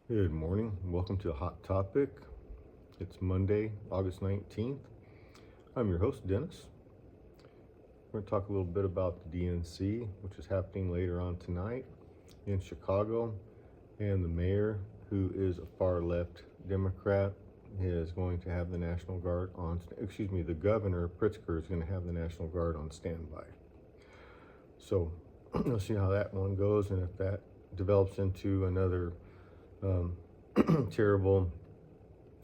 Good morning. Welcome to Hot Topic. It's Monday, August 19th. I'm your host, Dennis. We're going to talk a little bit about the DNC, which is happening later on tonight in Chicago. And the mayor, who is a far left Democrat, is going to have the National Guard the governor, Pritzker, is going to have the National Guard on standby. So we'll see how that one goes, and if that develops into another terrible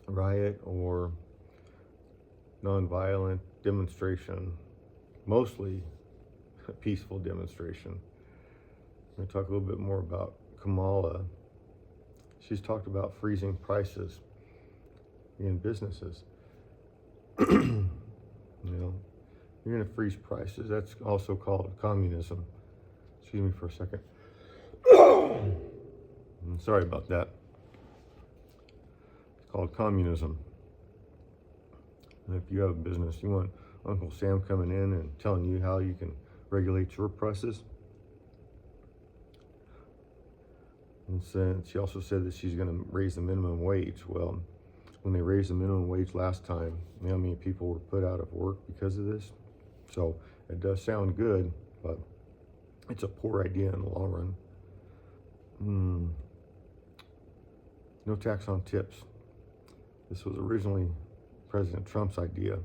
riot or nonviolent demonstration, mostly a peaceful demonstration. I'm going to talk a little bit more about Kamala. She's talked about freezing prices in businesses. You're going to freeze prices. That's also called communism. Excuse me for a second. Sorry about that. It's called communism. And if you have a business, you want Uncle Sam coming in and telling you how you can regulate your prices. And so she also said that she's going to raise the minimum wage. Well, when they raised the minimum wage last time, you know how many people were put out of work because of this? So it does sound good, but it's a poor idea in the long run. No tax on tips. This was originally President Trump's idea,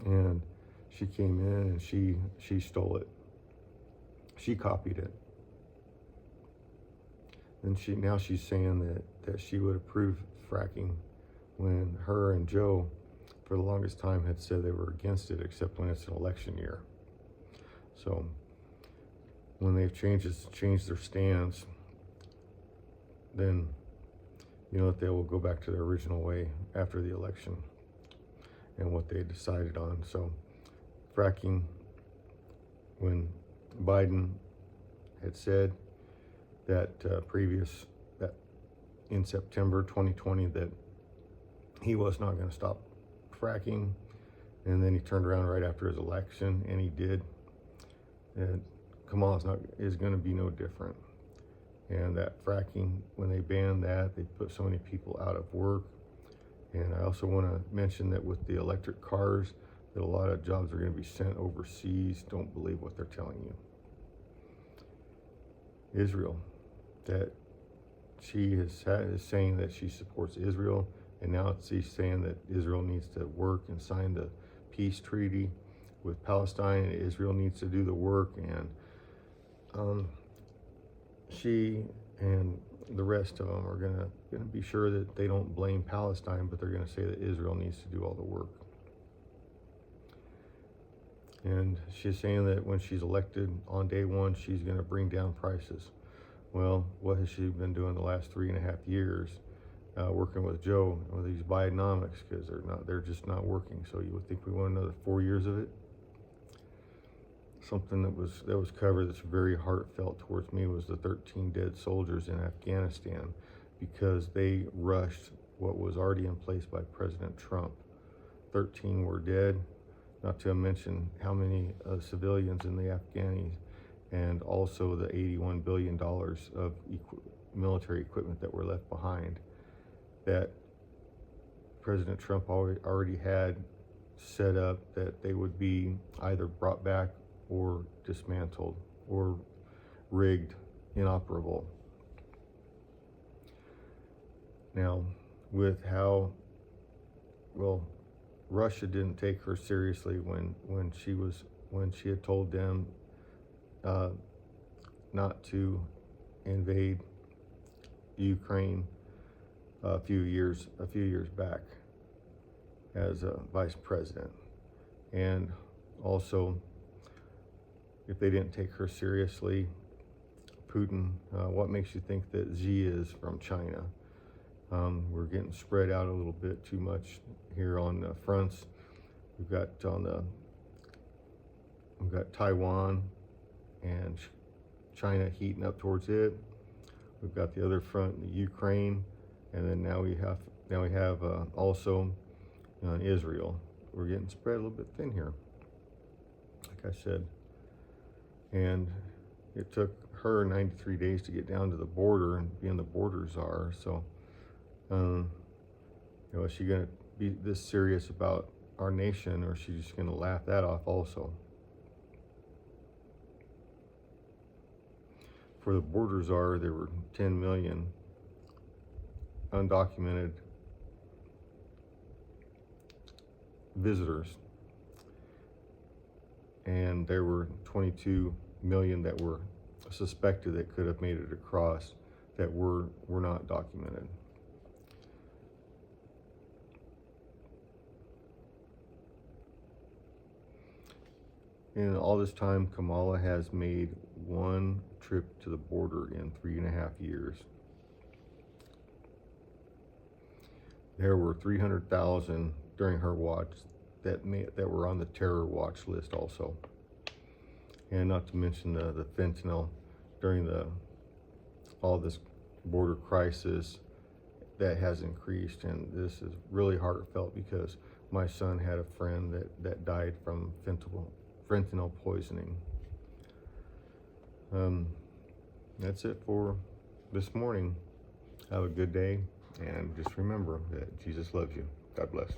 and she came in and she stole it. She copied it. And now she's saying that she would approve fracking when her and Joe, for the longest time, had said they were against it, except when it's an election year. So when they've changed their stance, then you know that they will go back to their original way after the election and what they decided on. So fracking, when Biden had said that that in September 2020 that he was not going to stop fracking, and then he turned around right after his election and he did. And Kamala is going to be no different. And that fracking, when they banned that, they put so many people out of work. And I also want to mention that with the electric cars, that a lot of jobs are going to be sent overseas. Don't believe what they're telling you. Israel, that she is saying that she supports Israel, and now she's saying that Israel needs to work and sign the peace treaty with Palestine, and Israel needs to do the work. And she and the rest of them are gonna be sure that they don't blame Palestine, but they're gonna say that Israel needs to do all the work. And she's saying that when she's elected on day one, she's gonna bring down prices. Well, what has she been doing the last 3.5 years? Working with Joe with these Bidenomics, because they're just not working. So you would think we want another 4 years of it. Something that was covered that's very heartfelt towards me was the 13 dead soldiers in Afghanistan, because they rushed what was already in place by President Trump. 13 were dead, not to mention how many civilians in the Afghanis, and also the $81 billion of military equipment that were left behind, that President Trump already had set up that they would be either brought back or dismantled or rigged, inoperable. Now, with how Russia didn't take her seriously when she had told them not to invade Ukraine a few years back as a vice president, and also if they didn't take her seriously, Putin, what makes you think that Xi is from China? We're getting spread out a little bit too much here on the fronts. We've got Taiwan and China heating up towards it. We've got the other front, the Ukraine, and then now we have also Israel. We're getting spread a little bit thin here, like I said. And it took her 93 days to get down to the border and being the border czar. So, is she going to be this serious about our nation, or is she just going to laugh that off also? For the border czar, there were 10 million undocumented visitors, and there were 22 million that were suspected that could have made it across that were not documented. In all this time, Kamala has made one trip to the border in 3.5 years. There were 300,000 during her watch that were on the terror watch list also. And not to mention the fentanyl during all this border crisis that has increased. And this is really heartfelt because my son had a friend that died from fentanyl poisoning. That's it for this morning. Have a good day, and just remember that Jesus loves you. God bless.